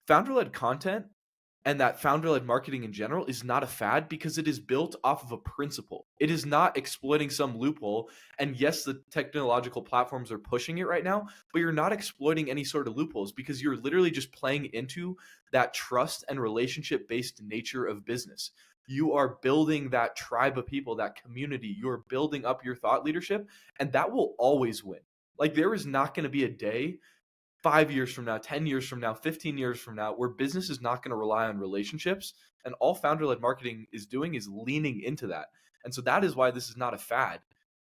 Founder-led content and that founder-led marketing in general is not a fad because it is built off of a principle. It is not exploiting some loophole. And yes, the technological platforms are pushing it right now, but you're not exploiting any sort of loopholes because you're literally just playing into that trust and relationship-based nature of business. You are building that tribe of people, that community. You're building up your thought leadership, and that will always win. Like there is not going to be a day 5 years from now, 10 years from now, 15 years from now, where business is not going to rely on relationships. And all founder led marketing is doing is leaning into that. And so that is why this is not a fad.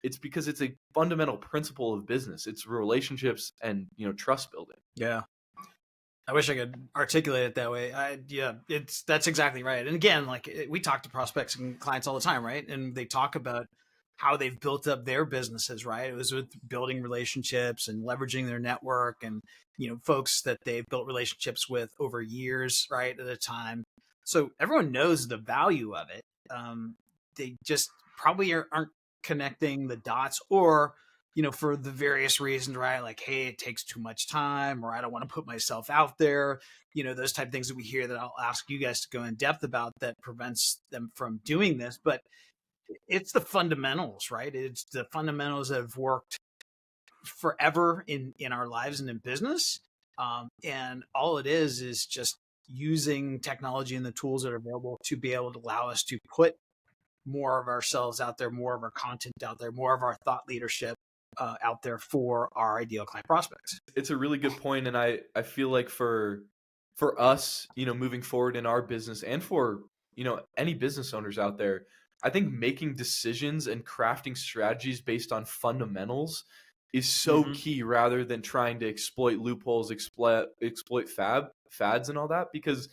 It's because it's a fundamental principle of business. It's relationships and, trust building. Yeah. I wish I could articulate it that way. That's exactly right. And again, like we talk to prospects and clients all the time, right? And they talk about how they've built up their businesses, right? It was with building relationships and leveraging their network and, folks that they've built relationships with over years, right, at a time. So everyone knows the value of it. They just probably aren't connecting the dots or, for the various reasons, right? Like, hey, it takes too much time, or I don't want to put myself out there, those type of things that we hear that I'll ask you guys to go in depth about that prevents them from doing this. But it's the fundamentals, right? It's the fundamentals that have worked forever in our lives and in business. And all it is just using technology and the tools that are available to be able to allow us to put more of ourselves out there, more of our content out there, more of our thought leadership out there for our ideal client prospects. It's a really good point. And I feel like for us, moving forward in our business and for, any business owners out there, I think making decisions and crafting strategies based on fundamentals is so key rather than trying to exploit loopholes, exploit fads and all that. Because,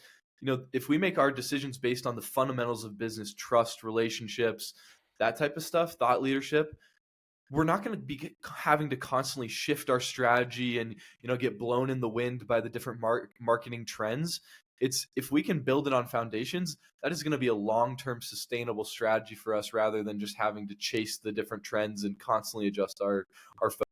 if we make our decisions based on the fundamentals of business, trust, relationships, that type of stuff, thought leadership, we're not going to be having to constantly shift our strategy and, get blown in the wind by the different marketing trends. It's if we can build it on foundations, that is going to be a long-term sustainable strategy for us rather than just having to chase the different trends and constantly adjust our